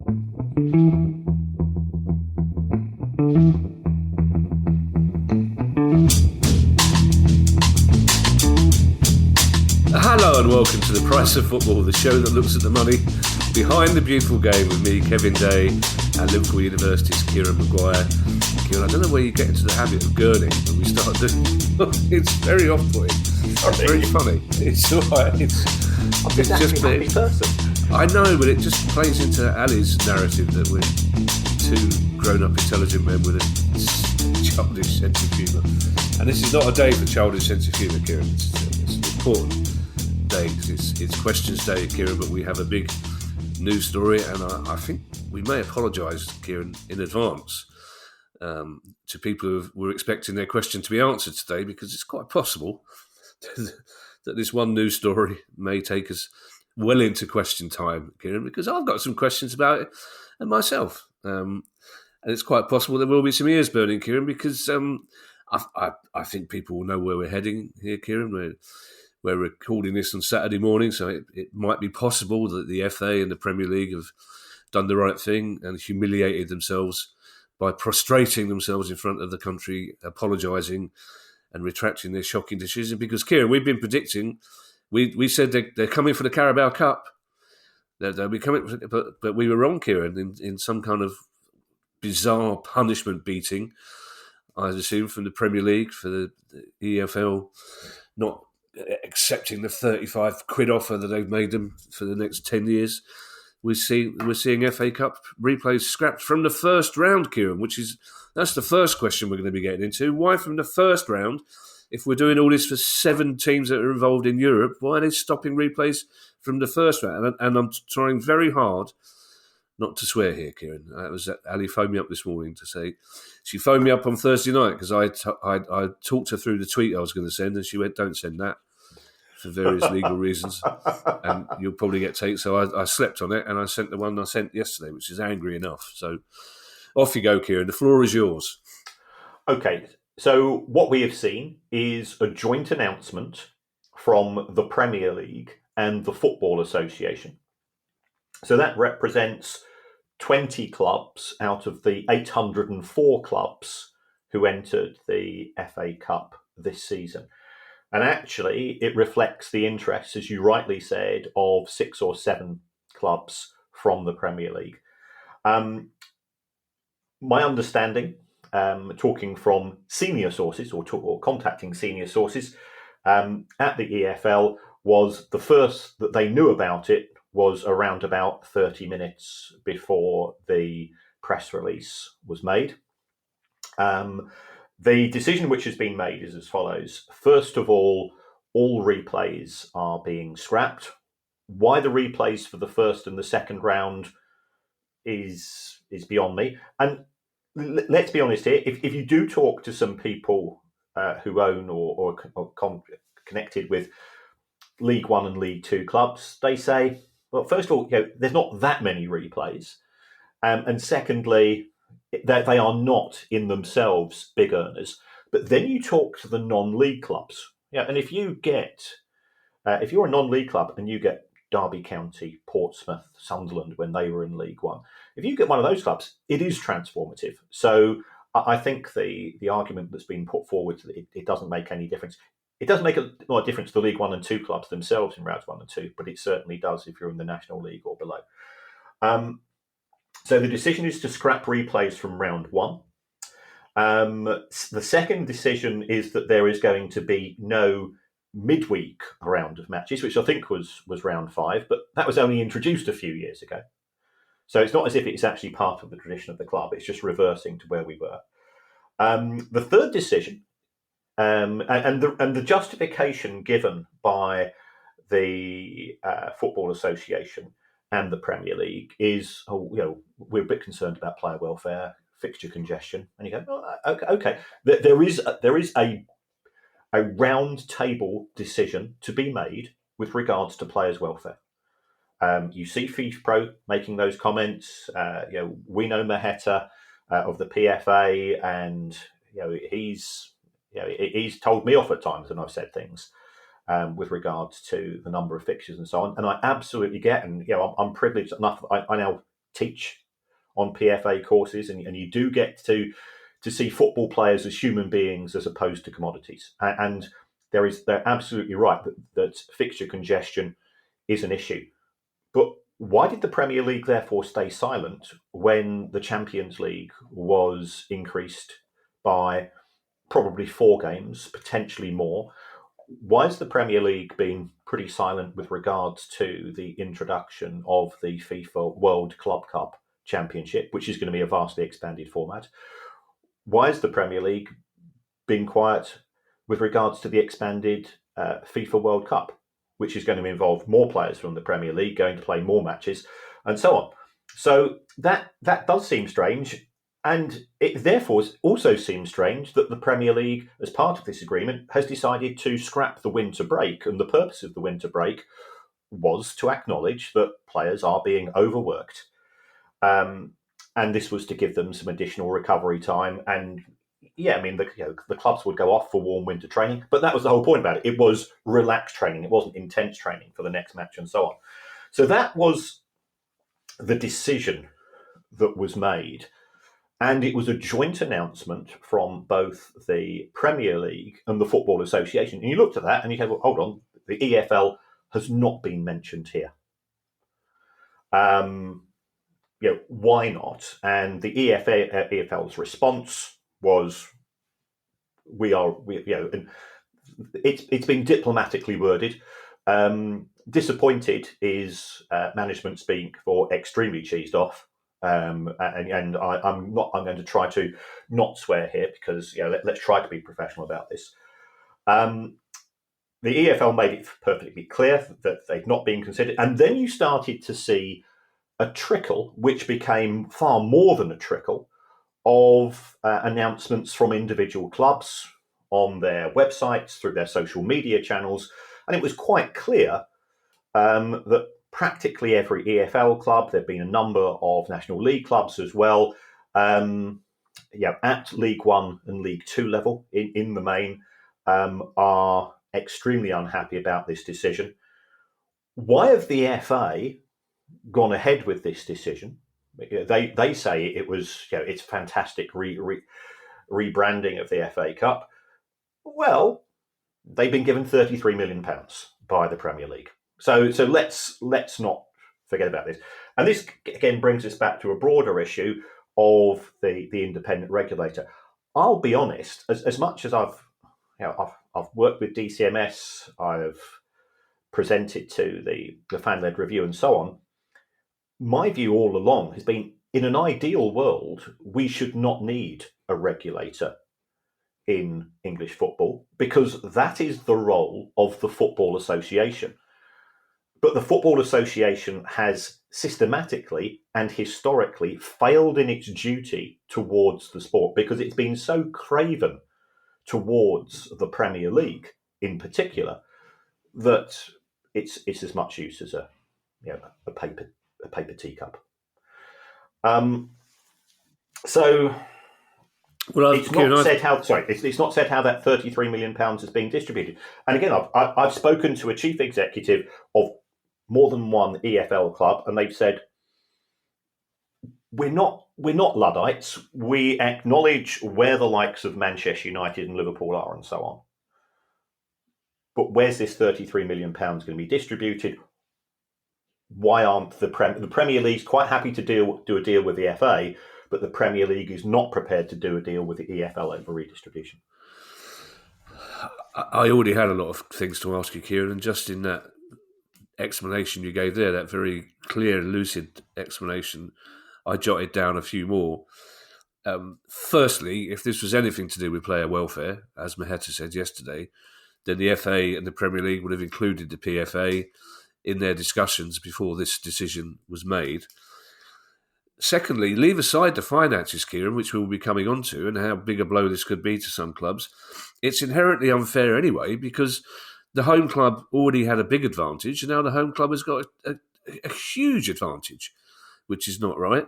Hello and welcome to The Price of Football, the show that looks at the money behind the beautiful game with me, Kevin Day, and Liverpool University's Kieran Maguire. Kieran, I don't know where you get into the habit of gurning when we start doing it's very off-putting. It's very funny. It's all right. It's just a happy person. I know, but it just plays into Ali's narrative that we're two grown-up intelligent men with a childish sense of humour. And this is not a day for childish sense of humour, Kieran. It's an important day. It's questions day, Kieran, but we have a big news story, and I think we may apologise, Kieran, in advance to people who were expecting their question to be answered today, because it's quite possible that this one news story may take us well into question time, Kieran, because I've got some questions about it and myself, and it's quite possible there will be some ears burning, Kieran, because I think people will know where we're heading here, Kieran. We're recording this on Saturday morning, so it might be possible that the FA and the Premier League have done the right thing and humiliated themselves by prostrating themselves in front of the country, apologising and retracting their shocking decision. Because, Kieran, we've been predicting, we said they're coming for the Carabao Cup. They'll be coming, but we were wrong, Kieran, in some kind of bizarre punishment beating, I assume, from the Premier League for the EFL not accepting the 35 quid offer that they've made them for the next 10 years. We're seeing FA Cup replays scrapped from the first round, Kieran, that's the first question we're going to be getting into. Why from the first round, if we're doing all this for 7 teams that are involved in Europe, why are they stopping replays from the first round? And I'm trying very hard not to swear here, Kieran. Ali phoned me up this morning to say, she phoned me up on Thursday night because I talked her through the tweet I was going to send, and she went, don't send that, for various legal reasons, and you'll probably get taken. So I slept on it, and I sent the one I sent yesterday, which is angry enough. So off you go, Kieran. The floor is yours. Okay, so what we have seen is a joint announcement from the Premier League and the Football Association. So that represents 20 clubs out of the 804 clubs who entered the FA Cup this season. And actually, it reflects the interests, as you rightly said, of 6 or 7 clubs from the Premier League. My understanding, talking from senior sources or contacting senior sources at the EFL, was the first that they knew about it was around about 30 minutes before the press release was made. The decision which has been made is as follows. First of all replays are being scrapped. Why the replays for the first and the second round is beyond me. And let's be honest here, if you do talk to some people who own or connected with League One and League Two clubs, they say, well, first of all, there's not that many replays. And secondly, that they are not in themselves big earners. But then you talk to the non-league clubs. And if you get, if you're a non-league club and you get Derby County, Portsmouth, Sunderland when they were in League One, if you get one of those clubs, it is transformative. So I think the argument that's been put forward, it doesn't make any difference. It doesn't make a lot of difference to the League One and Two clubs themselves in rounds 1 and 2, but it certainly does if you're in the National League or below. So the decision is to scrap replays from round 1. The second decision is that there is going to be no midweek round of matches, which I think was round 5, but that was only introduced a few years ago. So it's not as if it's actually part of the tradition of the club. It's just reversing to where we were. The third decision, and the justification given by the Football Association and the Premier League is, we're a bit concerned about player welfare, fixture congestion, and you go, okay. There is a round table decision to be made with regards to players' welfare. You see FIFPro making those comments. We know Maheta of the PFA, and he's told me off at times, and I've said things with regards to the number of fixtures and so on. And I absolutely get, and I'm privileged enough. I now teach on PFA courses, and you do get to see football players as human beings as opposed to commodities. And they're absolutely right that fixture congestion is an issue. But why did the Premier League therefore stay silent when the Champions League was increased by probably 4 games, potentially more? Why has the Premier League been pretty silent with regards to the introduction of the FIFA World Club Cup Championship, which is going to be a vastly expanded format? Why has the Premier League been quiet with regards to the expanded FIFA World Cup, which is going to involve more players from the Premier League going to play more matches and so on? So that does seem strange. And it therefore also seems strange that the Premier League, as part of this agreement, has decided to scrap the winter break. And the purpose of the winter break was to acknowledge that players are being overworked. And this was to give them some additional recovery time. And yeah, I mean, the clubs would go off for warm winter training, but that was the whole point about it. It was relaxed training. It wasn't intense training for the next match and so on. So that was the decision that was made. And it was a joint announcement from both the Premier League and the Football Association. And you looked at that and you said, well, hold on, the EFL has not been mentioned here. Why not? And the EFL's response was, it's been diplomatically worded. Disappointed is management speak for extremely cheesed off. And I'm going to try to not swear here because let's try to be professional about this. The EFL made it perfectly clear that they've not been considered, and then you started to see a trickle, which became far more than a trickle, of announcements from individual clubs on their websites, through their social media channels, and it was quite clear that practically every EFL club, there've been a number of National League clubs as well, at League One and League Two level in the main, are extremely unhappy about this decision. Why have the FA gone ahead with this decision? They say it was it's fantastic rebranding of the FA Cup. Well, they've been given £33 million by the Premier League. So let's not forget about this. And this again brings us back to a broader issue of the independent regulator. I'll be honest, as much as I've worked with DCMS, I've presented to the fan-led review and so on, my view all along has been, in an ideal world, we should not need a regulator in English football because that is the role of the Football Association. But the Football Association has systematically and historically failed in its duty towards the sport because it's been so craven towards the Premier League in particular that it's as much use as a paper teacup. So it's not said how. Sorry, it's not said how that £33 million is being distributed. And again, I've spoken to a chief executive of more than one EFL club, and they've said we're not Luddites. We acknowledge where the likes of Manchester United and Liverpool are, and so on. But where's this £33 million going to be distributed? Why aren't the Premier League's quite happy to do a deal with the FA, but the Premier League is not prepared to do a deal with the EFL over redistribution? I already had a lot of things to ask you, Kieran, and just in that explanation you gave there, that very clear, lucid explanation, I jotted down a few more. Firstly, if this was anything to do with player welfare, as Maheta said yesterday, then the FA and the Premier League would have included the PFA in their discussions before this decision was made. Secondly, leave aside the finances, Kieran, which we'll be coming on to, and how big a blow this could be to some clubs. It's inherently unfair anyway, because the home club already had a big advantage, and now the home club has got a huge advantage, which is not right.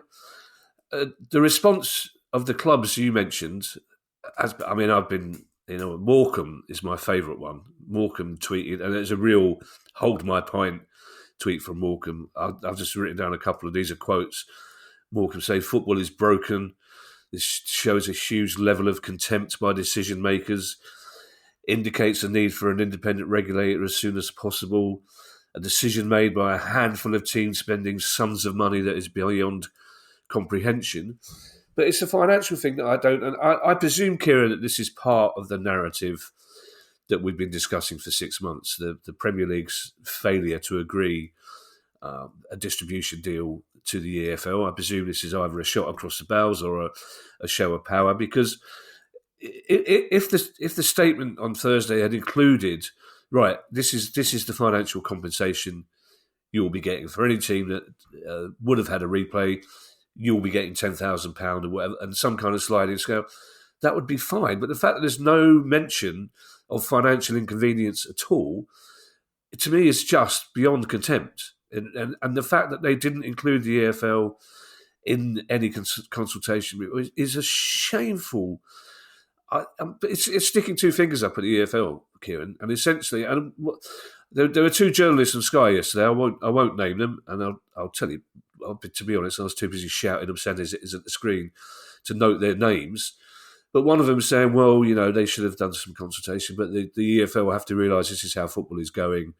The response of the clubs you mentioned, I've been, Morecambe is my favourite one. Morecambe tweeted, and it's a real hold my pint tweet from Morecambe. I've just written down a couple of these are quotes. Morecambe say football is broken. This shows a huge level of contempt by decision makers, indicates a need for an independent regulator as soon as possible, a decision made by a handful of teams spending sums of money that is beyond comprehension. But it's a financial thing that I don't... And I presume, Kieran, that this is part of the narrative that we've been discussing for 6 months, the Premier League's failure to agree a distribution deal to the EFL. I presume this is either a shot across the bows or a show of power, because if the statement on Thursday had included, right, this is the financial compensation you'll be getting for any team that would have had a replay, you'll be getting £10,000 or whatever, and some kind of sliding scale, that would be fine. But the fact that there's no mention of financial inconvenience at all, to me, is just beyond contempt. And the fact that they didn't include the EFL in any consultation is a shameful... It's sticking two fingers up at the EFL, Kieran, and essentially, there were two journalists on Sky yesterday. I won't name them, and I'll tell you. To be honest, I was too busy shouting obscenities at the screen to note their names. But one of them was saying, well, they should have done some consultation, but the EFL will have to realise this is how football is going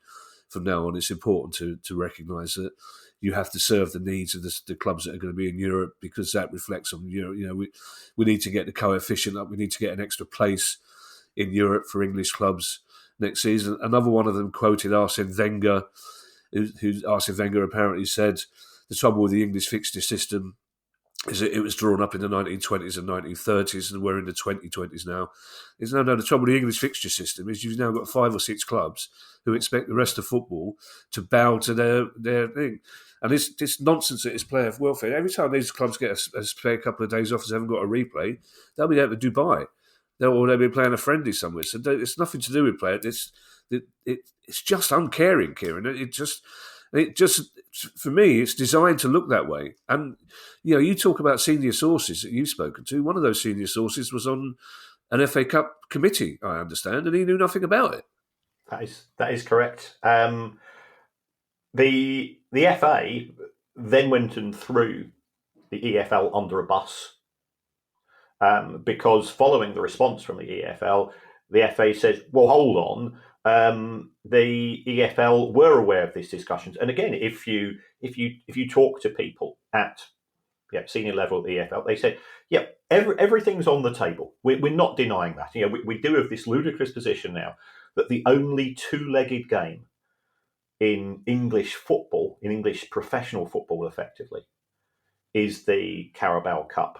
from now on. It's important to recognise that you have to serve the needs of the clubs that are going to be in Europe, because that reflects on Europe. We need to get the coefficient up. We need to get an extra place in Europe for English clubs next season. Another one of them quoted Arsene Wenger, who Arsene Wenger apparently said the trouble with the English fixture system is that it was drawn up in the 1920s and 1930s, and we're in the 2020s now. The trouble with the English fixture system is you've now got 5 or 6 clubs who expect the rest of football to bow to their thing. And this nonsense that is player welfare. Every time these clubs get a spare couple of days off as they haven't got a replay, they'll be out to Dubai. They'll be playing a friendly somewhere. So it's nothing to do with player. It's just uncaring, Kieran. It just, for me, it's designed to look that way. And, you talk about senior sources that you've spoken to. One of those senior sources was on an FA Cup committee, I understand, and he knew nothing about it. That is correct. The FA then went and threw the EFL under a bus because following the response from the EFL, the FA said, well, hold on, the EFL were aware of these discussions. And again, if you talk to people at senior level at the EFL, they say, everything's on the table. We're not denying that. We do have this ludicrous position now that the only two-legged game in English football, in English professional football effectively, is the Carabao Cup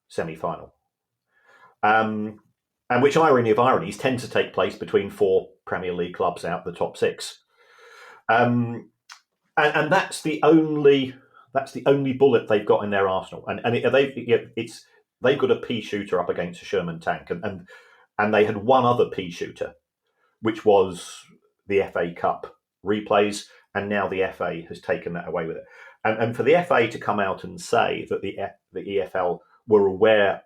semi-final. And which, irony of ironies, tend to take place between 4 Premier League clubs out the top 6. And that's the only bullet they've got in their arsenal. And they've got a pea shooter up against a Sherman tank, and they had one other pea shooter, which was the FA Cup replays, and now the FA has taken that away with it. And for the FA to come out and say that the EFL were aware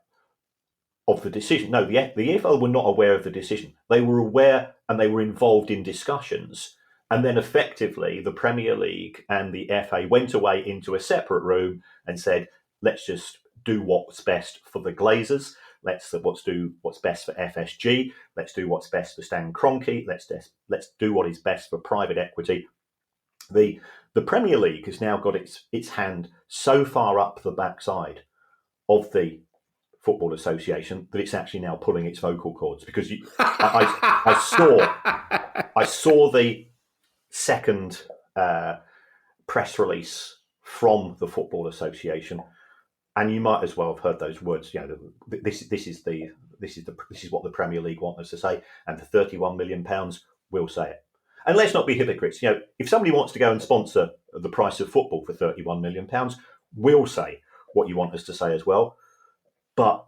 of the decision. No, the EFL were not aware of the decision. They were aware and they were involved in discussions. And then effectively the Premier League and the FA went away into a separate room and said, let's just do what's best for the Glazers. Let's do what's best for FSG. Let's do what's best for Stan Kroenke. Let's do what is best for private equity. The Premier League has now got its hand so far up the backside of the Football Association that it's actually now pulling its vocal cords, because I saw the second press release from the Football Association, and you might as well have heard those words. This is what the Premier League want us to say, and for £31 million, we'll say it. And let's not be hypocrites. If somebody wants to go and sponsor the price of football for £31 million, we'll say what you want us to say as well. But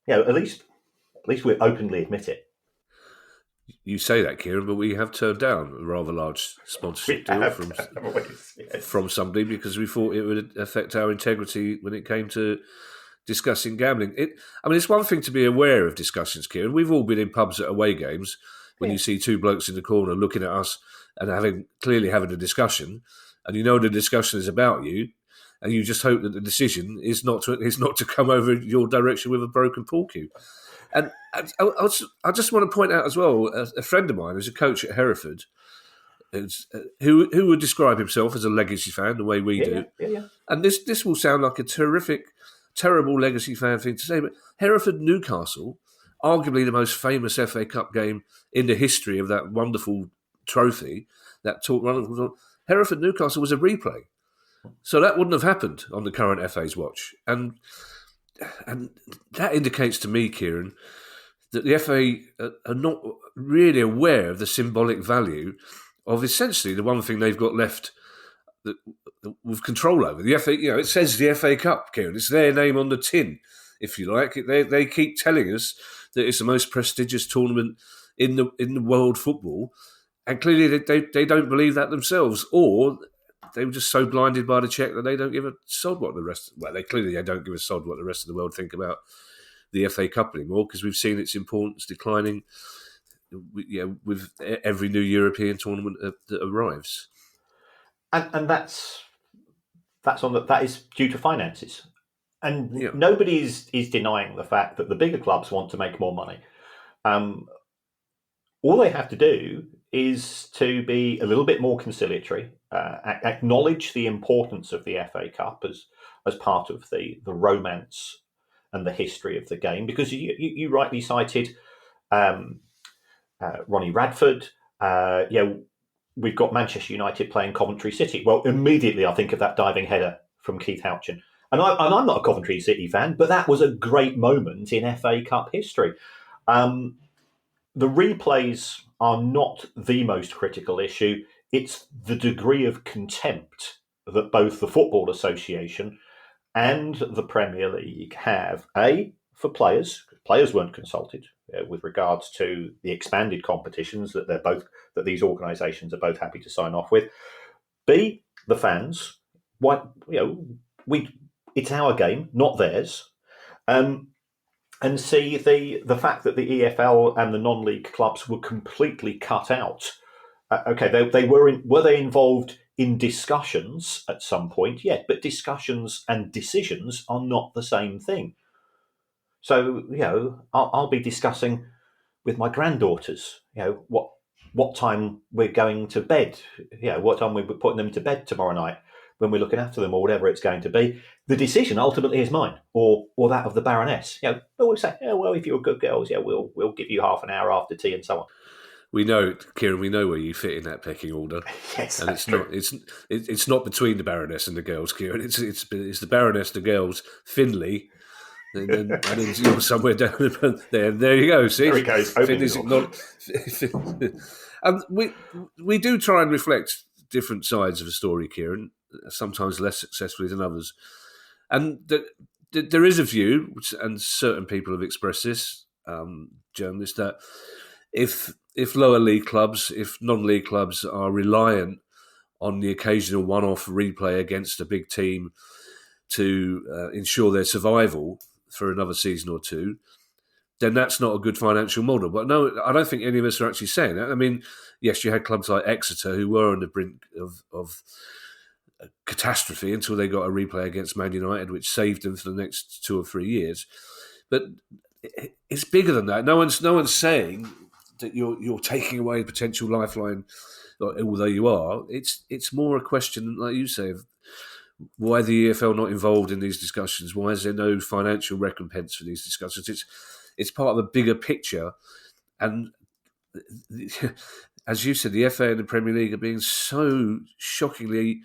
at least we openly admit it. You say that, Kieran, but we have turned down a rather large sponsorship deal from somebody because we thought it would affect our integrity when it came to discussing gambling. It's one thing to be aware of discussions, Kieran. We've all been in pubs at away games when you see 2 blokes in the corner looking at us and clearly having a discussion, and the discussion is about you, and you just hope that the decision is not to come over your direction with a broken pool cue. And I just want to point out as well, a friend of mine who's a coach at Hereford, who would describe himself as a legacy fan the way we do. Yeah. And this will sound like a terrible legacy fan thing to say, but Hereford Newcastle, arguably the most famous FA Cup game in the history of that wonderful trophy, Hereford Newcastle was a replay. So that wouldn't have happened on the current FA's watch. And that indicates to me, Kieran, that the FA are not really aware of the symbolic value of essentially the one thing they've got left with control over. The FA, it says the FA Cup, Kieran. It's their name on the tin, if you like. They keep telling us that it's the most prestigious tournament in the world football, and clearly they don't believe that themselves, or they were just so blinded by the cheque that they don't give a sod what the rest. Well, they don't give a sod what the rest of the world think about the FA Cup anymore, because we've seen its importance declining with every new European tournament that arrives. And that is due to finances, and nobody is denying the fact that the bigger clubs want to make more money. All they have to do is to be a little bit more conciliatory, acknowledge the importance of the FA Cup as part of the romance and the history of the game, because you rightly cited Ronnie Radford. We've got Manchester United playing Coventry City. Well, immediately I think of that diving header from Keith Houchin. And I'm not a Coventry City fan, but that was a great moment in FA Cup history. The replays are not the most critical issue. It's the degree of contempt that both the Football Association and the Premier League have, for players. Players weren't consulted with regards to the expanded competitions that these organisations are both happy to sign off with. B, the fans. It's our game, not theirs. And C, the fact that the EFL and the non-league clubs were completely cut out. They were they involved in discussions at some point? Yeah, but discussions and decisions are not the same thing. So, I'll be discussing with my granddaughters, what time we're going to bed, what time we're putting them to bed tomorrow night when we're looking after them, or whatever it's going to be. The decision ultimately is mine, or that of the Baroness. But we say, if you're good girls, we'll give you half an hour after tea and so on. We know, Kieran. We know where you fit in that pecking order. Yes, and it's not between the Baroness and the girls, Kieran. It's the Baroness, the girls, Finley, and then you're somewhere down there. There you go. See, there he goes. Finley's we do try and reflect different sides of a story, Kieran. Sometimes less successfully than others, and there is a view, and certain people have expressed this, journalists, that if lower league clubs, if non-league clubs are reliant on the occasional one-off replay against a big team to ensure their survival for another season or two, then that's not a good financial model. But no, I don't think any of us are actually saying that. I mean, yes, you had clubs like Exeter who were on the brink of catastrophe until they got a replay against Man United, which saved them for the next 2 or 3 years. But it's bigger than that. No one's saying that you're taking away a potential lifeline, although you are. It's more a question, like you say, of why the EFL not involved in these discussions? Why is there no financial recompense for these discussions? It's part of a bigger picture, and as you said, the FA and the Premier League are being so shockingly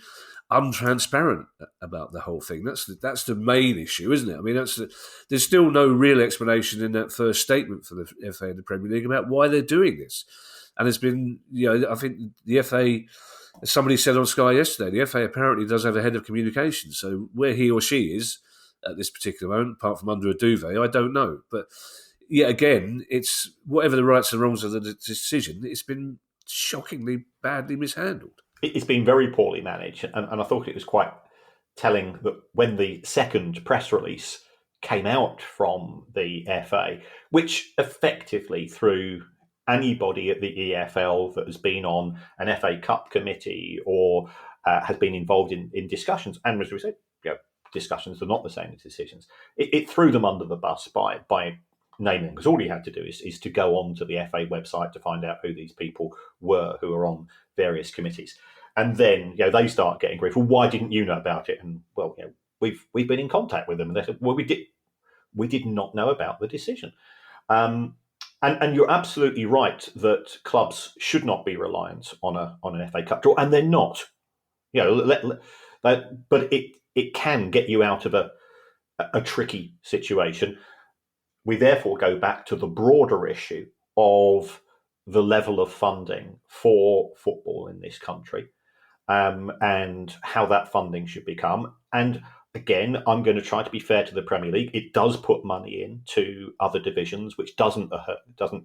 untransparent about the whole thing. That's the main issue, isn't it? I mean, there's still no real explanation in that first statement for the FA and the Premier League about why they're doing this. And there's been, I think the FA, as somebody said on Sky yesterday, the FA apparently does have a head of communications. So where he or she is at this particular moment, apart from under a duvet, I don't know. But yet again, it's whatever the rights and wrongs of the decision, it's been shockingly badly mishandled. It's been very poorly managed, and I thought it was quite telling that when the second press release came out from the FA, which effectively threw anybody at the EFL that has been on an FA Cup committee or has been involved in discussions, and as we said, discussions, they're not the same decisions. It threw them under the bus by naming, because all you had to do is to go on to the FA website to find out who these people were who are on various committees. And then they start getting grief. Well, why didn't you know about it? And well, we've been in contact with them, and they said, well, we did not know about the decision. And you're absolutely right that clubs should not be reliant on an FA Cup draw, and they're not. But it can get you out of a tricky situation. We therefore go back to the broader issue of the level of funding for football in this country, and how that funding should become. And again, I'm going to try to be fair to the Premier League. It does put money into other divisions, which doesn't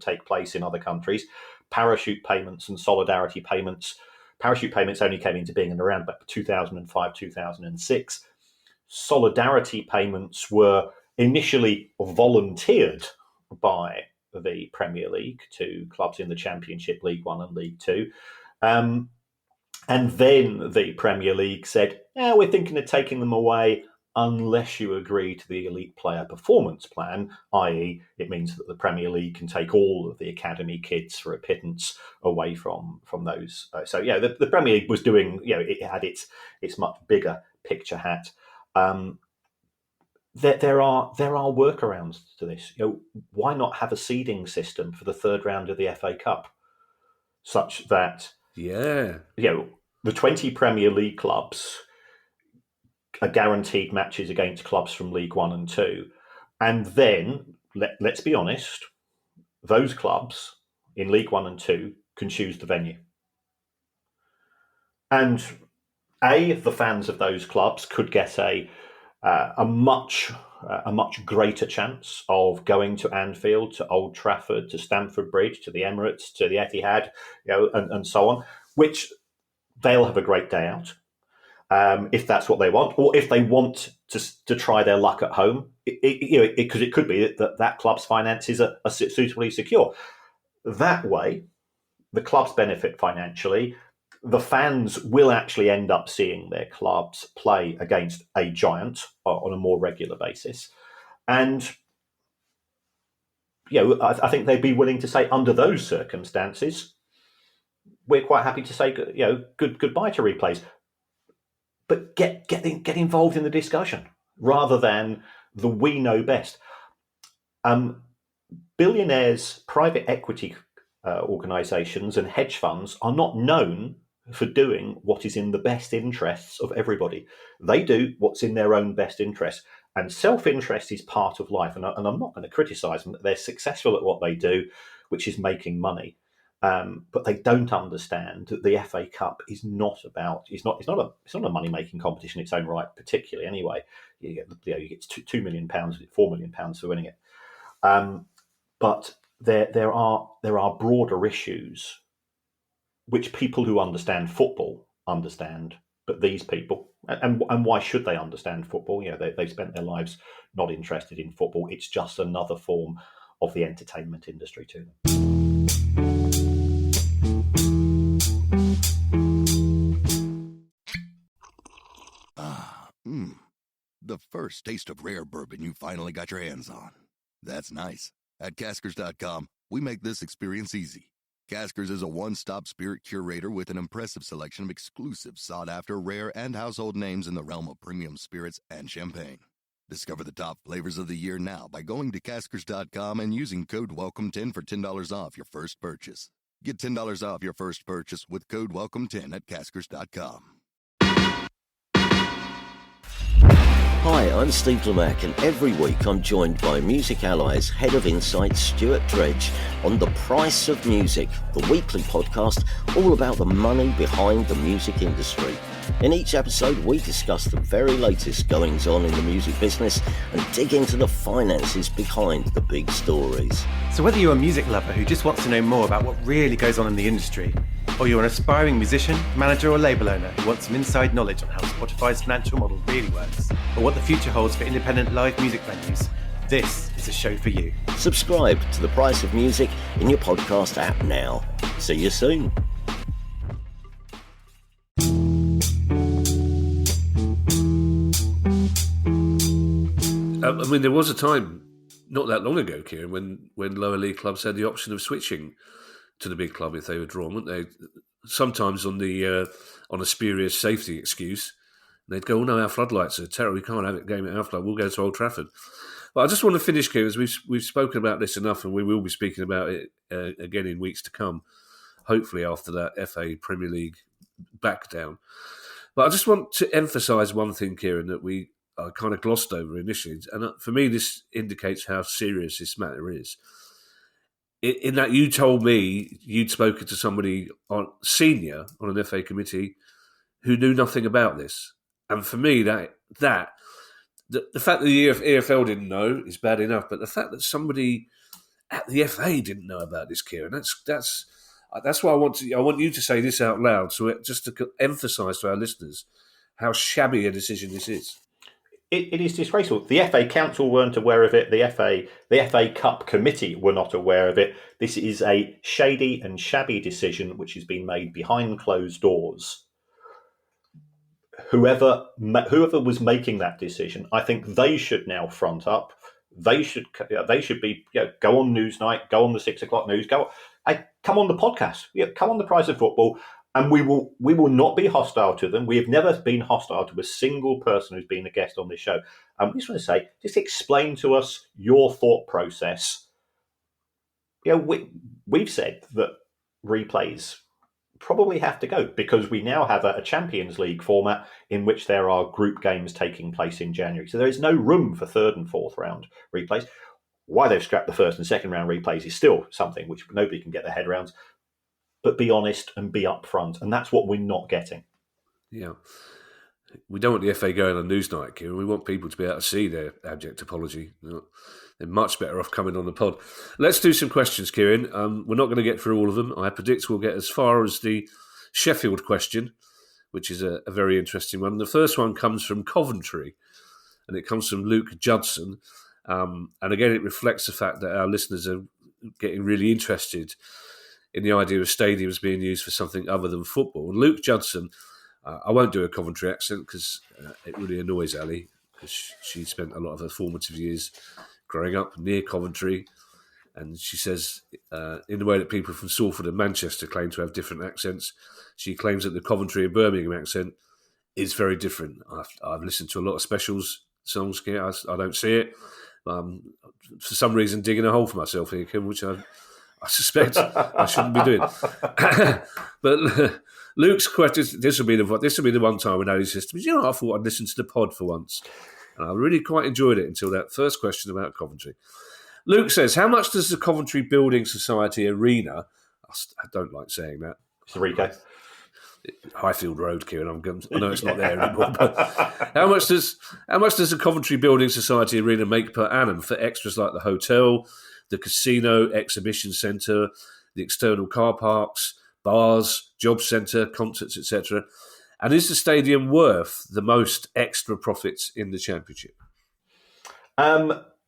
take place in other countries. Parachute payments and solidarity payments. Parachute payments only came into being in around about 2005, 2006. Solidarity payments were initially volunteered by the Premier League to clubs in the Championship, League One and League Two. And then the Premier League said, we're thinking of taking them away unless you agree to the Elite Player Performance Plan, i.e. it means that the Premier League can take all of the academy kids for a pittance away from those. So the Premier League was doing, it had its much bigger picture hat. There are workarounds to this. Why not have a seeding system for the third round of the FA Cup, such that the 20 Premier League clubs are guaranteed matches against clubs from League One and Two, and then let's be honest, those clubs in League One and Two can choose the venue, and the fans of those clubs could get a much greater chance of going to Anfield, to Old Trafford, to Stamford Bridge, to the Emirates, to the Etihad, and so on, which they'll have a great day out if that's what they want, or if they want to try their luck at home, because it could be that club's finances are suitably secure. That way, the clubs benefit financially. The fans will actually end up seeing their clubs play against a giant on a more regular basis. And, I think they'd be willing to say under those circumstances, we're quite happy to say, goodbye to replays. But get involved in the discussion rather than the we know best. Billionaires, private equity organisations and hedge funds are not known for doing what is in the best interests of everybody. They do what's in their own best interest. And self-interest is part of life. And I'm not going to criticise them. They're successful at what they do, which is making money. But they don't understand that the FA Cup is not a money-making competition in its own right, particularly anyway. You get £2 million, £4 million for winning it. But there are broader issues which people who understand football understand, but these people, and why should they understand football? They've spent their lives not interested in football. It's just another form of the entertainment industry to them. The first taste of rare bourbon you finally got your hands on. That's nice. At Caskers.com, we make this experience easy. Caskers is a one-stop spirit curator with an impressive selection of exclusive, sought-after, rare, and household names in the realm of premium spirits and champagne. Discover the top flavors of the year now by going to Caskers.com and using code WELCOME10 for $10 off your first purchase. Get $10 off your first purchase with code WELCOME10 at Caskers.com. Hi, I'm Steve Lemack, and every week I'm joined by Music Ally's Head of Insight, Stuart Dredge, on The Price of Music, the weekly podcast all about the money behind the music industry. In each episode, we discuss the very latest goings-on in the music business and dig into the finances behind the big stories. So whether you're a music lover who just wants to know more about what really goes on in the industry, or you're an aspiring musician, manager or label owner who wants some inside knowledge on how Spotify's financial model really works, or what the future holds for independent live music venues, this is a show for you. Subscribe to The Price of Music in your podcast app now. See you soon. I mean, there was a time not that long ago, Kieran, when lower league clubs had the option of switching to the big club if they were drawn, weren't they? Sometimes on a spurious safety excuse, they'd go, "Oh no, our floodlights are terrible. We can't have a game at our flood. We'll go to Old Trafford." But I just want to finish, Kieran, as we've spoken about this enough, and we will be speaking about it again in weeks to come. Hopefully, after that FA Premier League back down. But I just want to emphasise one thing, Kieran, that I kind of glossed over initially, and for me, this indicates how serious this matter is. In that you told me you'd spoken to somebody senior on an FA committee who knew nothing about this, and for me, the fact that the EFL didn't know is bad enough, but the fact that somebody at the FA didn't know about this, Kieran, that's why I want you to say this out loud, so just to emphasise to our listeners how shabby a decision this is. It is disgraceful. The FA Council weren't aware of it. The FA Cup Committee were not aware of it. This is a shady and shabby decision which has been made behind closed doors. Whoever was making that decision, I think they should now front up. They should be go on Newsnight, go on the 6 o'clock news, come on the podcast, come on the Price of Football. And we will not be hostile to them. We have never been hostile to a single person who's been a guest on this show. I just want to say, just explain to us your thought process. We've said that replays probably have to go because we now have a Champions League format in which there are group games taking place in January. So there is no room for third and fourth round replays. Why they've scrapped the first and second round replays is still something which nobody can get their head around. But be honest and be upfront. And that's what we're not getting. Yeah. We don't want the FA going on Newsnight, Kieran. We want people to be able to see their abject apology. They're much better off coming on the pod. Let's do some questions, Kieran. We're not going to get through all of them. I predict we'll get as far as the Sheffield question, which is a very interesting one. The first one comes from Coventry, and it comes from Luke Judson. And again, it reflects the fact that our listeners are getting really interested in the idea of stadiums being used for something other than football. And Luke Judson, I won't do a Coventry accent because it really annoys Ali, because she spent a lot of her formative years growing up near Coventry. And she says, in the way that people from Salford and Manchester claim to have different accents, she claims that the Coventry and Birmingham accent is very different. I've listened to a lot of specials songs here. I don't see it. For some reason, digging a hole for myself here, which I suspect I shouldn't be doing. But Luke's question, this will be the one time when Ali says to me, I thought I'd listen to the pod for once. And I really quite enjoyed it until that first question about Coventry. Luke says, how much does the Coventry Building Society Arena, I don't like saying that. It's Rico. Highfield Road, Kieran. I know it's not there anymore. But how much does the Coventry Building Society Arena make per annum for extras like the hotel, the casino, exhibition centre, the external car parks, bars, job centre, concerts, etc.? And is the stadium worth the most extra profits in the Championship?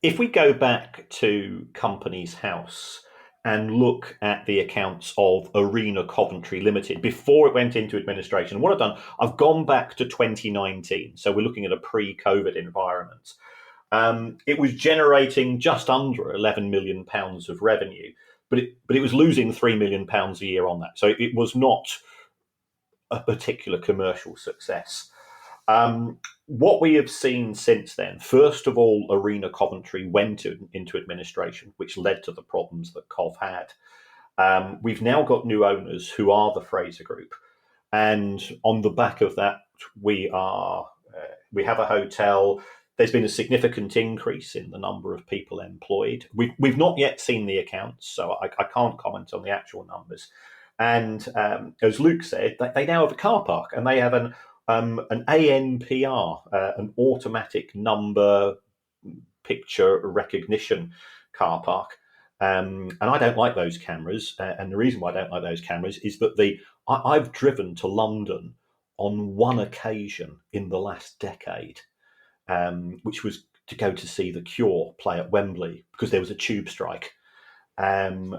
If we go back to Companies House and look at the accounts of Arena Coventry Limited before it went into administration, what I've done, I've gone back to 2019. So we're looking at a pre-COVID environment. It was generating just under £11 million of revenue, but it was losing £3 million a year on that. So it was not a particular commercial success. What we have seen since then, first of all, Arena Coventry went into administration, which led to the problems that Cov had. We've now got new owners who are the Fraser Group. And on the back of that, we have a hotel. There's been a significant increase in the number of people employed. We've not yet seen the accounts, so I can't comment on the actual numbers. And as Luke said, they now have a car park, and they have an ANPR, an automatic number picture recognition car park. And I don't like those cameras. And the reason why I don't like those cameras is that I've driven to London on one occasion in the last decade, which was to go to see The Cure play at Wembley because there was a tube strike. And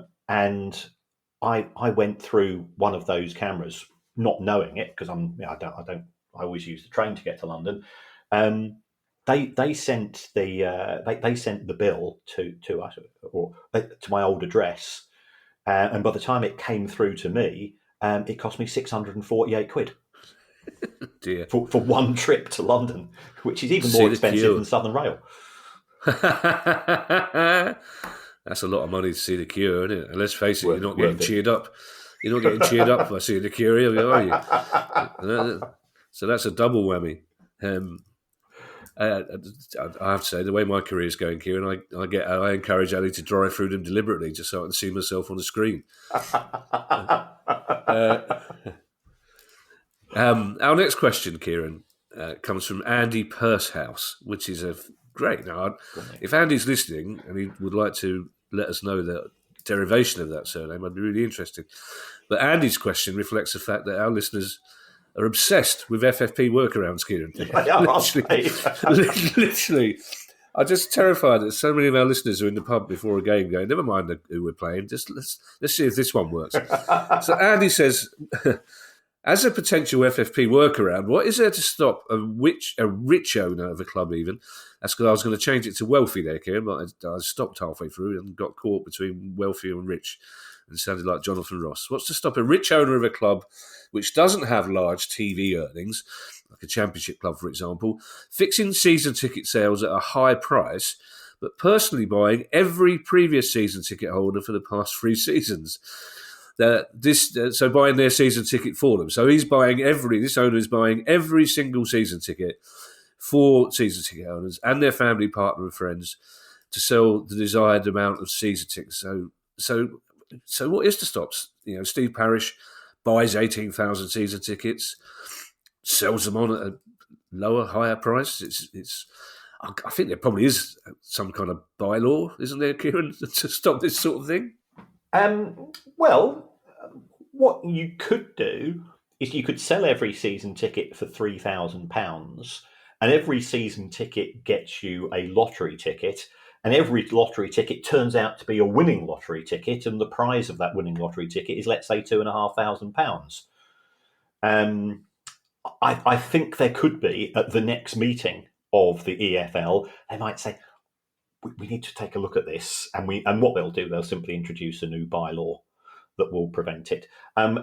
I went through one of those cameras, not knowing it because I always use the train to get to London. they sent they sent the bill to us, or to my old address, and by the time it came through to me, it cost me £648 Dear. for one trip to London, which is even See more the expensive Cure. than Southern Rail. That's a lot of money to see the Cure, isn't it? And let's face it, Worth- you're not getting worth it. cheered up. You're not getting cheered up by seeing the Cure, are you? So that's a double whammy. I have to say, the way my career is going, Kieran, I encourage Ali to drive through them deliberately just so I can see myself on the screen. Our next question, Kieran, comes from Andy Pursehouse, which is great. Now, if Andy's listening and he would like to let us know the derivation of that surname, I'd be really interested. But Andy's question reflects the fact that our listeners are obsessed with FFP workarounds, Kieran. Literally. I'm just terrified that so many of our listeners are in the pub before a game going, never mind who we're playing, just let's see if this one works. So Andy says, as a potential FFP workaround, what is there to stop a rich owner of a club even? That's because I was going to change it to wealthy there, Kieran, but I stopped halfway through and got caught between wealthy and rich. And sounded like Jonathan Ross. What's to stop a rich owner of a club which doesn't have large TV earnings, like a championship club, for example, fixing season ticket sales at a high price, but personally buying every previous season ticket holder for the past 3 seasons? So buying their season ticket for them. So this owner is buying every single season ticket for season ticket owners and their family, partner, and friends to sell the desired amount of season tickets. So what is to stop? Steve Parish buys 18,000 season tickets, sells them on at a higher price. I think there probably is some kind of bylaw, isn't there, Kieran, to stop this sort of thing? Well, what you could do is you could sell every season ticket for £3,000, and every season ticket gets you a lottery ticket. And every lottery ticket turns out to be a winning lottery ticket, and the prize of that winning lottery ticket is, let's say, £2,500. I think there could be, at the next meeting of the EFL, they might say, we need to take a look at this. And what they'll do, they'll simply introduce a new bylaw that will prevent it.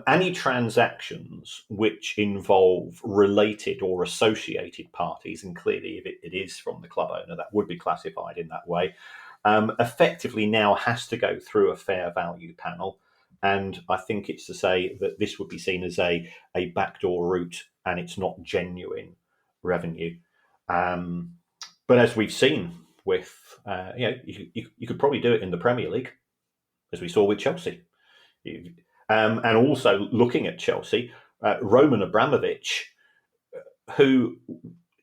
Any transactions which involve related or associated parties, and clearly if it is from the club owner, that would be classified in that way, effectively now has to go through a fair value panel. And I think it's to say that this would be seen as a backdoor route, and it's not genuine revenue. But as we've seen with, you could probably do it in the Premier League, as we saw with Chelsea. And also looking at Chelsea, Roman Abramovich, who,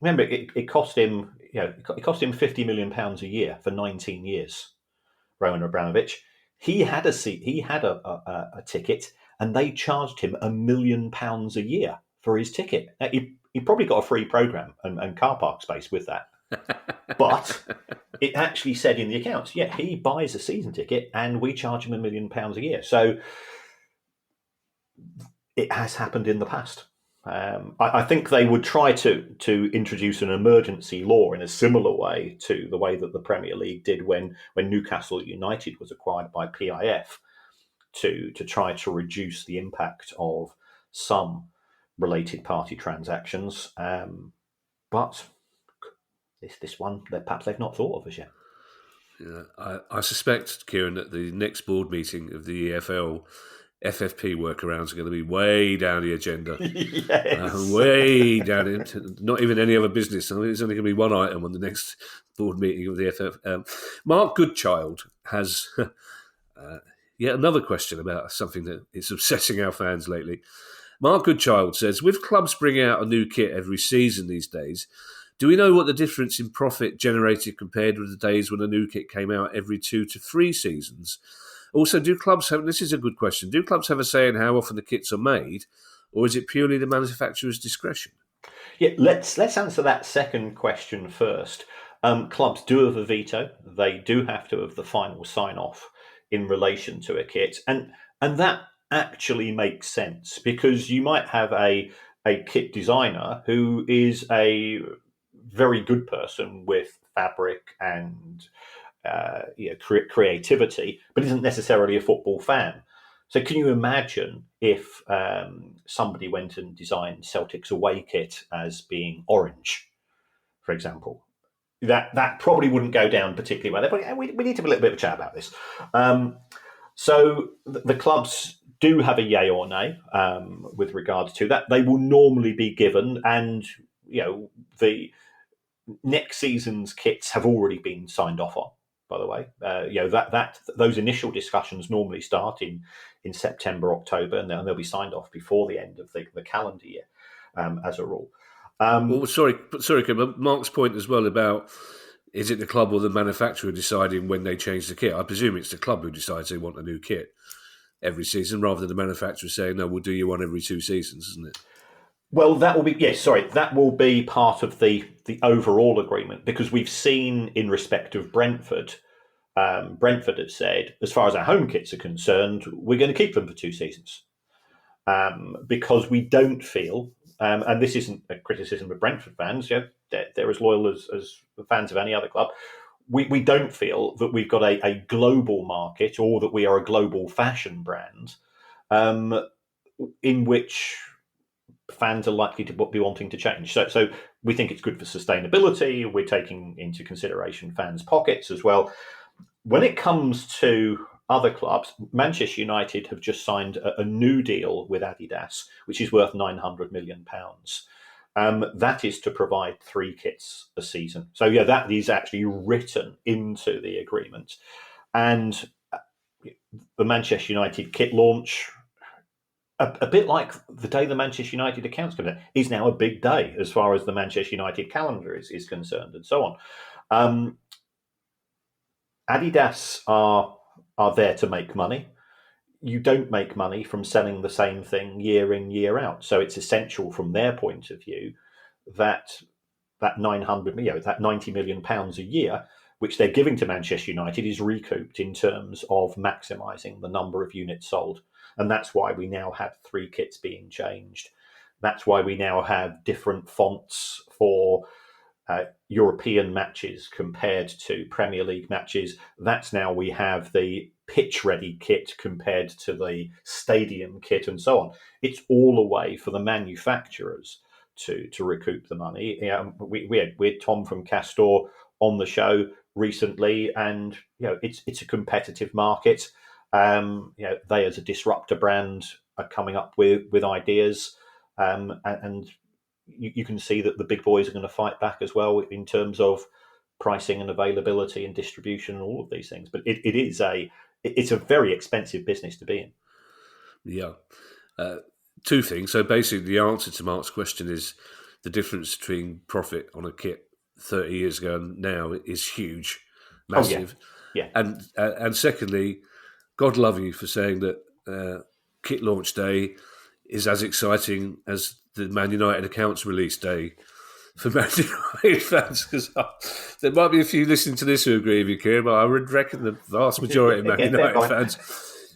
remember, it cost him, it cost him £50 million a year for 19 years. Roman Abramovich, he had a ticket, and they charged him £1 million a year for his ticket. Now, he probably got a free program and car park space with that. But it actually said in the accounts, he buys a season ticket and we charge him £1 million a year. So it has happened in the past. I think they would try to introduce an emergency law in a similar way to the way that the Premier League did when Newcastle United was acquired by PIF, to try to reduce the impact of some related party transactions. But this one that perhaps they've not thought of as yet. Yeah, I suspect, Kieran, that the next board meeting of the EFL, FFP workarounds are going to be way down the agenda. Yes. Way down into not even any other business. I mean, there's only going to be one item on the next board meeting of the FF. Mark Goodchild has yet another question about something that is obsessing our fans lately. Mark Goodchild says, with clubs bringing out a new kit every season these days, do we know what the difference in profit generated compared with the days when a new kit came out every 2 to 3 seasons? Also, do clubs have, this is a good question, do clubs have a say in how often the kits are made, or is it purely the manufacturer's discretion? Yeah, let's answer that second question first. Clubs do have a veto. They do have to have the final sign-off in relation to a kit. And that actually makes sense, because you might have a kit designer who is a very good person with fabric and creativity, but isn't necessarily a football fan. So can you imagine if somebody went and designed Celtic's away kit as being orange, for example? That probably wouldn't go down particularly well. But we need to have a little bit of a chat about this. So the clubs do have a yay or nay with regards to that. They will normally be given, and the next season's kits have already been signed off on. By the way, those initial discussions normally start in September, October, and they'll be signed off before the end of the calendar year, as a rule. Sorry, but Mark's point as well about, is it the club or the manufacturer deciding when they change the kit? I presume it's the club who decides they want a new kit every season, rather than the manufacturer saying, no, we'll do you one every 2 seasons, isn't it? Well, that will be part of the overall agreement, because we've seen in respect of Brentford, Brentford have said, as far as our home kits are concerned, we're going to keep them for 2 seasons, because we don't feel, and this isn't a criticism of Brentford fans, they're as loyal as the fans of any other club. We don't feel that we've got a global market, or that we are a global fashion brand, in which fans are likely to be wanting to change. So we think it's good for sustainability. We're taking into consideration fans' pockets as well. When it comes to other clubs, Manchester United have just signed a new deal with Adidas, which is worth £900 million. That is to provide 3 kits a season. So that is actually written into the agreement. And the Manchester United kit launch, a bit like the day the Manchester United accounts come out, is now a big day as far as the Manchester United calendar is concerned, and so on. Adidas are there to make money. You don't make money from selling the same thing year in, year out. So it's essential from their point of view that that 90 million pounds a year, which they're giving to Manchester United, is recouped in terms of maximising the number of units sold. And that's why we now have 3 kits being changed. That's why we now have different fonts for European matches compared to Premier League matches. That's now we have the pitch-ready kit compared to the stadium kit, and so on. It's all a way for the manufacturers to recoup the money. We had Tom from Castor on the show recently, and it's a competitive market. They, as a disruptor brand, are coming up with ideas, and you can see that the big boys are going to fight back as well in terms of pricing and availability and distribution and all of these things. But it's a very expensive business to be in. Yeah. 2 things. So basically, the answer to Mark's question is the difference between profit on a kit 30 years ago and now is huge, massive. Oh, yeah. And secondly, God love you for saying that kit launch day is as exciting as the Man United accounts release day for Man United fans. Because there might be a few listening to this who agree with you, Kieran, but I would reckon the vast majority of Man United fans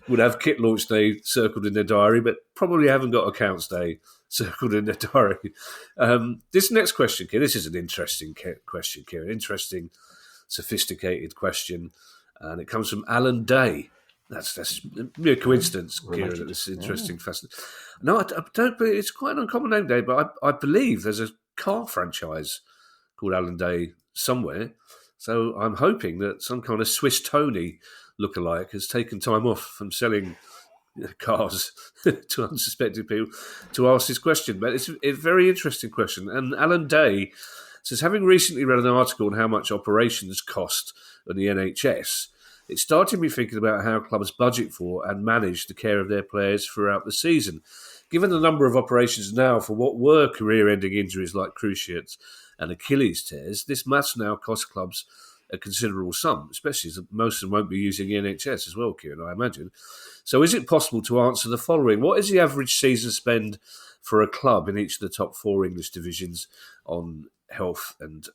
would have kit launch day circled in their diary, but probably haven't got accounts day circled in their diary. This next question, Kieran, this is an interesting question, Kieran. Interesting, sophisticated question. And it comes from Alan Day. That's a coincidence, Kieran, that this is interesting, fascinating. No, I don't. But it's quite an uncommon name, Dave. But I believe there's a car franchise called Alan Day somewhere. So I'm hoping that some kind of Swiss Tony lookalike has taken time off from selling cars to unsuspecting people to ask this question. But it's a very interesting question. And Alan Day says, having recently read an article on how much operations cost on the NHS, it started me thinking about how clubs budget for and manage the care of their players throughout the season. Given the number of operations now for what were career-ending injuries like cruciates and Achilles tears, this must now cost clubs a considerable sum, especially as most of them won't be using the NHS as well, Kieran, I imagine. So is it possible to answer the following? What is the average season spend for a club in each of the top 4 English divisions on health and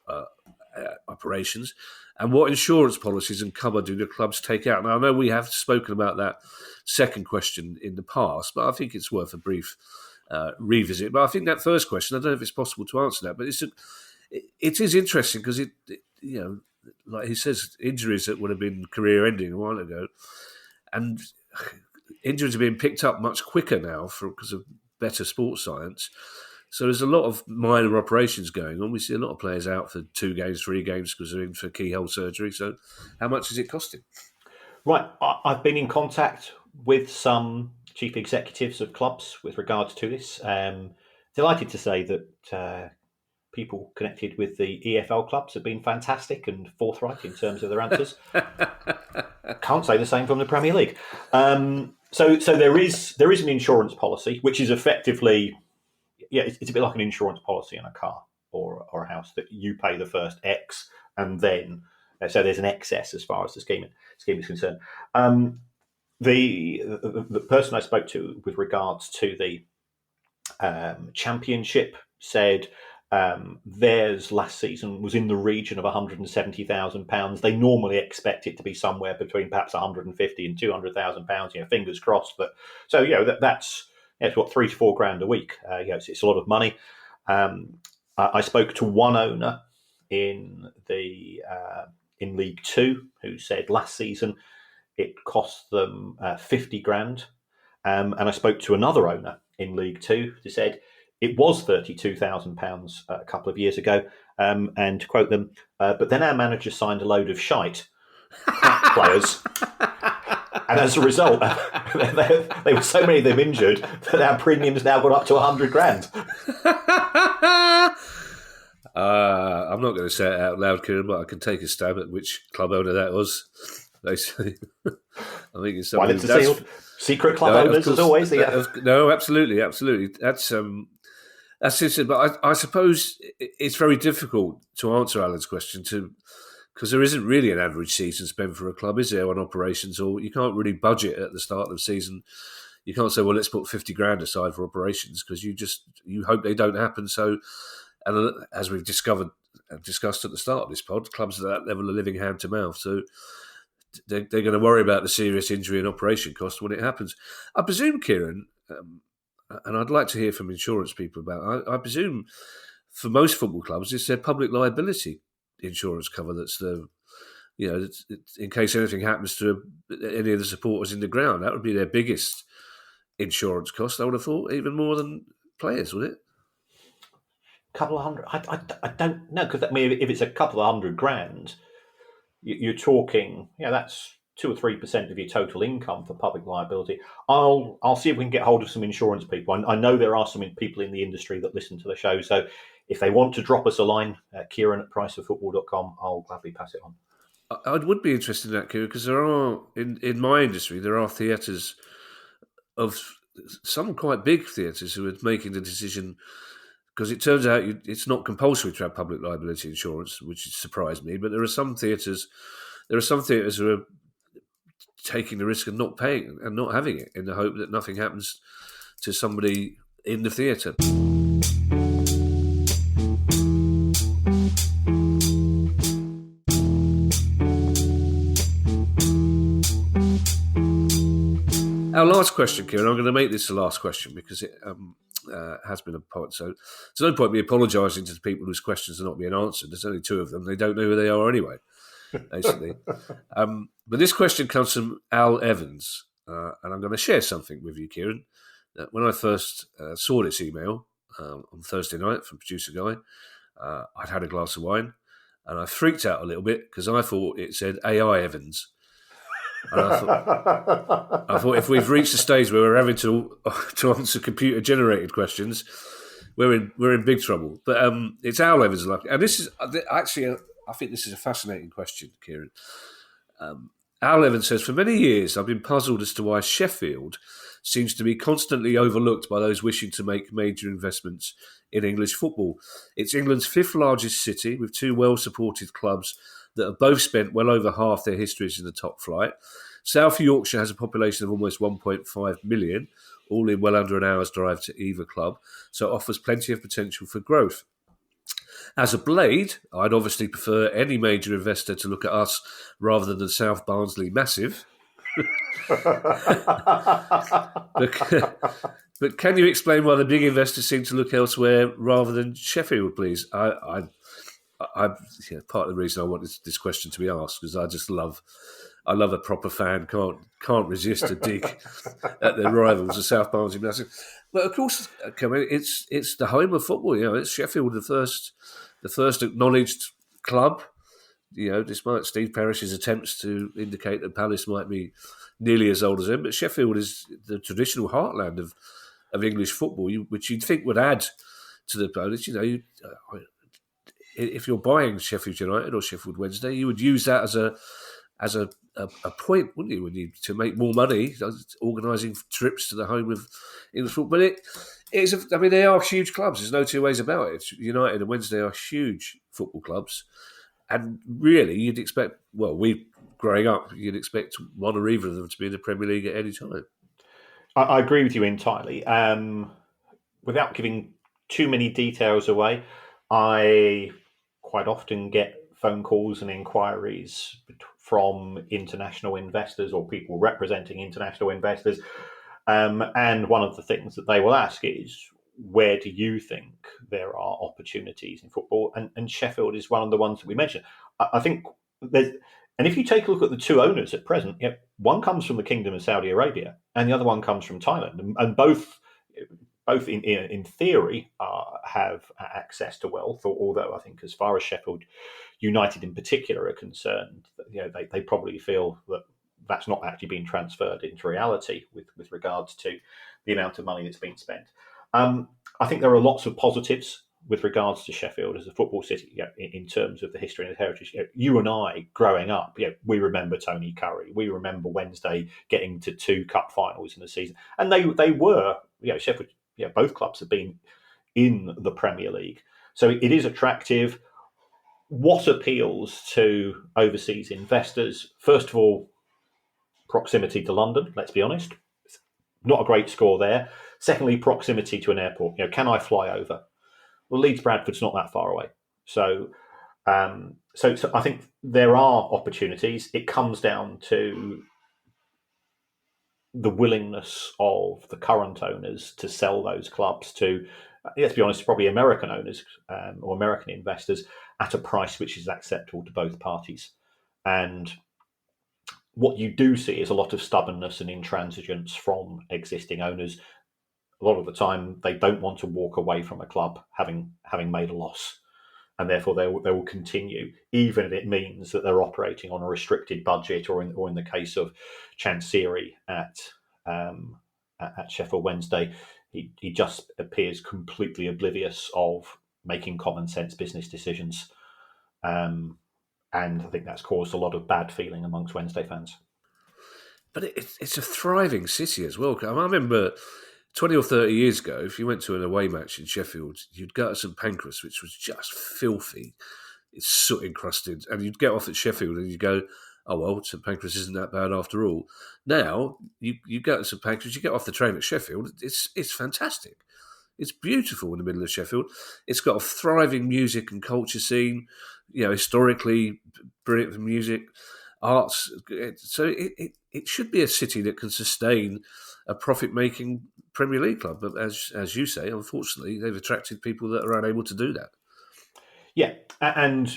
operations? And what insurance policies and cover do the clubs take out? Now, I know we have spoken about that second question in the past, but I think it's worth a brief revisit. But I think that first question, I don't know if it's possible to answer that, but it is interesting because like he says, injuries that would have been career-ending a while ago, and injuries are being picked up much quicker now because of better sports science. So there's a lot of minor operations going on. We see a lot of players out for 2 games, 3 games because they're in for keyhole surgery. So how much is it costing? Right. I've been in contact with some chief executives of clubs with regards to this. Delighted to say that people connected with the EFL clubs have been fantastic and forthright in terms of their answers. Can't say the same from the Premier League. So there is an insurance policy, which is effectively, it's a bit like an insurance policy on a car or a house, that you pay the first X and then so there's an excess as far as the scheme is concerned. The person I spoke to with regards to the Championship said theirs last season was in the region of £170,000. They normally expect it to be somewhere between perhaps £150,000 and £200,000. Fingers crossed. That's what, £3 to £4 grand a week. It's a lot of money. I spoke to one owner in League Two who said last season it cost them 50 grand. And I spoke to another owner in League Two who said it was £32,000 a couple of years ago. And to quote them, but then our manager signed a load of shite players. And as a result, there were so many of them injured that our premiums now got up to 100 grand. I'm not going to say it out loud, Kieran, but I can take a stab at which club owner that was. They say, I think it's somebody. Secret club owners, as always. No, absolutely. That's interesting. But I suppose it's very difficult to answer Alan's question because there isn't really an average season spent for a club, is there, on operations? Or you can't really budget at the start of the season. You can't say, well, let's put 50 grand aside for operations, because you hope they don't happen. So. And as we've discussed at the start of this pod, clubs at that level are living hand to mouth. So they're going to worry about the serious injury and operation cost when it happens. I presume, Kieran, and I'd like to hear from insurance people about it, I presume for most football clubs, it's their public liability insurance cover that's in case anything happens to any of the supporters in the ground. That would be their biggest insurance cost, I would have thought, even more than players, would it? Couple of hundred. I don't know, because if it's a couple of $100 grand, you're talking. That's 2 or 3% of your total income for public liability. I'll see if we can get hold of some insurance people. I know there are some people in the industry that listen to the show, so if they want to drop us a line, Kieran at priceoffootball.com, I'll gladly pass it on. I would be interested in that, Kieran, because there are in my industry there are theatres of some quite big theatres who are making the decision. Because it turns out it's not compulsory to have public liability insurance, which surprised me. But there are some theatres who are taking the risk of not paying and not having it in the hope that nothing happens to somebody in the theatre. Our last question, Kieran, I'm going to make this the last question because it has been a point. So there's no point me apologising to the people whose questions are not being answered. There's only 2 of them. They don't know who they are anyway, basically. But this question comes from Al Evans, and I'm going to share something with you, Kieran. When I first saw this email on Thursday night from producer Guy, I'd had a glass of wine, and I freaked out a little bit because I thought it said AI Evans. And I thought if we've reached a stage where we're having to answer computer-generated questions, we're in big trouble. But it's Al Evans, and this is actually I think this is a fascinating question, Kieran. Al Evans says, for many years I've been puzzled as to why Sheffield seems to be constantly overlooked by those wishing to make major investments in English football. It's England's 5th largest city, with 2 well-supported clubs that have both spent well over half their histories in the top flight. South Yorkshire has a population of almost 1.5 million, all in well under an hour's drive to either club, so it offers plenty of potential for growth. As a Blade, I'd obviously prefer any major investor to look at us rather than the South Barnsley Massive. But can you explain why the big investors seem to look elsewhere rather than Sheffield, please? part of the reason I wanted this question to be asked because I love a proper fan. Can't resist a dig at their rivals, the South Barnes Gymnastics. But of course, it's the home of football. It's Sheffield, the first acknowledged club. Despite Steve Parrish's attempts to indicate that Palace might be nearly as old as him, but Sheffield is the traditional heartland of English football, which you'd think would add to the bonus. If you're buying Sheffield United or Sheffield Wednesday, you would use that as a point, wouldn't you, to make more money, organising trips to the home of English football. But they are huge clubs. There's no two ways about it. United and Wednesday are huge football clubs. And really, you'd expect, growing up, you'd expect one or either of them to be in the Premier League at any time. I agree with you entirely. Without giving too many details away, I quite often get phone calls and inquiries from international investors or people representing international investors. And one of the things that they will ask is, where do you think there are opportunities in football? And Sheffield is one of the ones that we mentioned. I think there's, and if you take a look at the two owners at present, one comes from the Kingdom of Saudi Arabia and the other one comes from Thailand, and both in theory have access to wealth. Although I think, as far as Sheffield United in particular are concerned, they probably feel that that's not actually being transferred into reality with regards to the amount of money that's been spent. I think there are lots of positives with regards to Sheffield as a football city, in terms of the history and the heritage. You and I, growing up, we remember Tony Curry. We remember Wednesday getting to 2 cup finals in the season, and they were, Sheffield. Both clubs have been in the Premier League, so it is attractive. What appeals to overseas investors? First of all, proximity to London. Let's be honest, not a great score there. Secondly, proximity to an airport. Can I fly over? Well, Leeds Bradford's not that far away. So I think there are opportunities. It comes down to the willingness of the current owners to sell those clubs to, let's be honest, probably American owners or American investors at a price which is acceptable to both parties. And what you do see is a lot of stubbornness and intransigence from existing owners. A lot of the time, they don't want to walk away from a club having made a loss, and therefore they will continue, even if it means that they're operating on a restricted budget, or in the case of Chansiri at Sheffield Wednesday, he just appears completely oblivious of making common sense business decisions, and I think that's caused a lot of bad feeling amongst Wednesday fans. But it's a thriving city as well. I remember 20 or 30 years ago, if you went to an away match in Sheffield, you'd go to St Pancras, which was just filthy. It's soot encrusted. And you'd get off at Sheffield and you'd go, oh, well, St Pancras isn't that bad after all. Now, you go to St Pancras, you get off the train at Sheffield, it's fantastic. It's beautiful in the middle of Sheffield. It's got a thriving music and culture scene, historically brilliant music, arts. So it should be a city that can sustain a profit-making Premier League club. But as you say, unfortunately, they've attracted people that are unable to do that. Yeah, and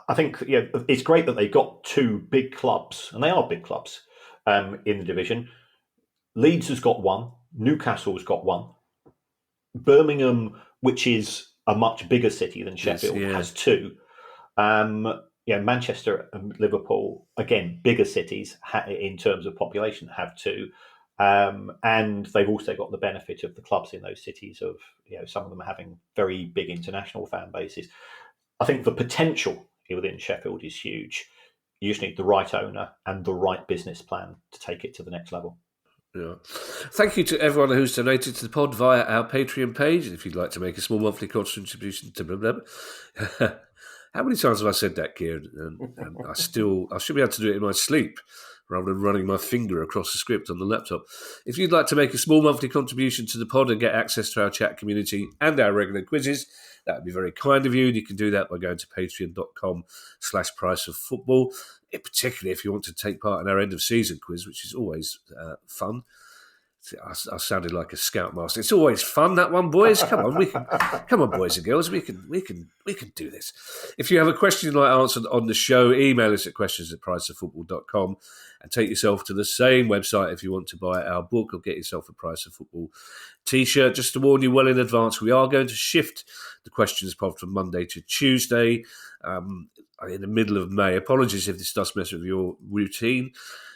I think it's great that they've got 2 big clubs, and they are big clubs in the division. Leeds has got 1, Newcastle's got 1. Birmingham, which is a much bigger city than Sheffield, has 2. Manchester and Liverpool, again, bigger cities in terms of population, have 2. And they've also got the benefit of the clubs in those cities of, some of them having very big international fan bases. I think the potential within Sheffield is huge. You just need the right owner and the right business plan to take it to the next level. Yeah. Thank you to everyone who's donated to the pod via our Patreon page. If you'd like to make a small monthly contribution to blah, blah, blah. How many times have I said that, Kieran? And I should be able to do it in my sleep rather than running my finger across the script on the laptop. If you'd like to make a small monthly contribution to the pod and get access to our chat community and our regular quizzes, that would be very kind of you. And you can do that by going to patreon.com/priceoffootball. Particularly if you want to take part in our end of season quiz, which is always fun. I sounded like a scoutmaster. It's always fun, that one, boys. Come on, come on, boys and girls. We can do this. If you have a question you'd like answered on the show, email us at questions@priceoffootball.com and take yourself to the same website if you want to buy our book or get yourself a Price of Football t-shirt. Just to warn you well in advance, we are going to shift the questions pod from Monday to Tuesday in the middle of May. Apologies if this does mess with your routine.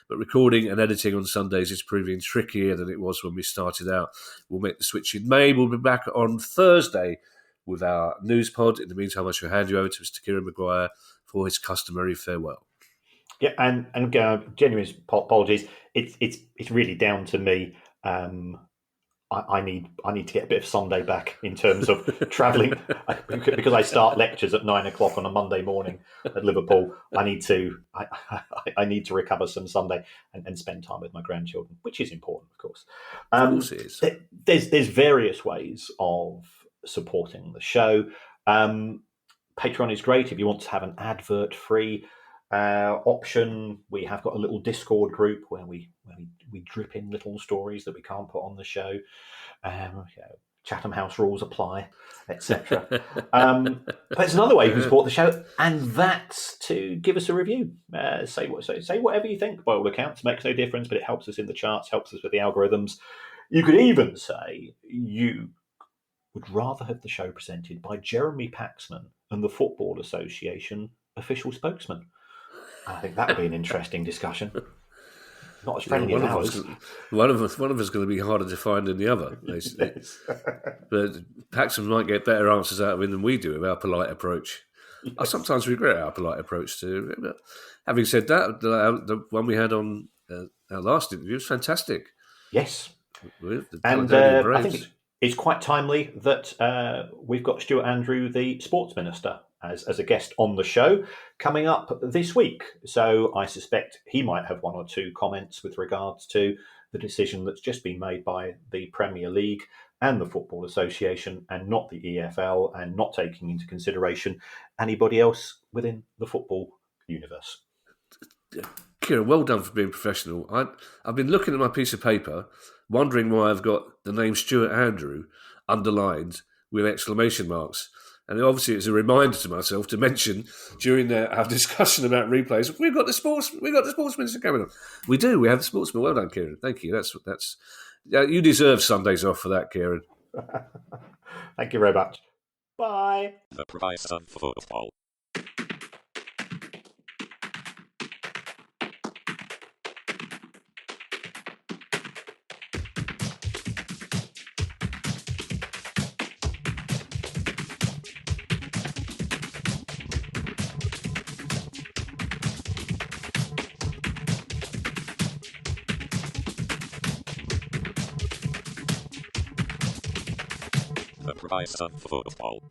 But recording and editing on Sundays is proving trickier than it was when we started out. We'll make the switch in May. We'll be back on Thursday with our news pod. In the meantime, I shall hand you over to Mr. Kieran Maguire for his customary farewell. Yeah, and genuine apologies. It's really down to me. I need to get a bit of Sunday back in terms of travelling because I start lectures at 9:00 on a Monday morning at Liverpool. I need to recover some Sunday and spend time with my grandchildren, which is important, of course. Of course it is. There's various ways of supporting the show. Patreon is great if you want to have an advert-free option. We have got a little Discord group where we drip in little stories that we can't put on the show. Chatham House rules apply, etc. There's another way you can support the show, and that's to give us a review. Say whatever you think. By all accounts, makes no difference, but it helps us in the charts, helps us with the algorithms. You could even say you would rather have the show presented by Jeremy Paxman and the Football Association official spokesman. I think that would be an interesting discussion. Not as friendly as ours. One of us is going to be harder to find than the other. But Paxton might get better answers out of him than we do with our polite approach. Yes. I sometimes regret our polite approach too. But having said that, the one we had on our last interview was fantastic. Yes. And I think it's quite timely that we've got Stuart Andrew, the Sports Minister, as a guest on the show coming up this week. So I suspect he might have one or two comments with regards to the decision that's just been made by the Premier League and the Football Association and not the EFL, and not taking into consideration anybody else within the football universe. Kieran, well done for being professional. I've been looking at my piece of paper, wondering why I've got the name Stuart Andrew underlined with exclamation marks. And obviously, it's a reminder to myself to mention during our discussion about replays, we've got the sports minister coming on. We do. We have the sportsman. Well done, Kieran. Thank you. That's you deserve Sundays off for that, Kieran. Thank you very much. Bye. The price of football. The price of football.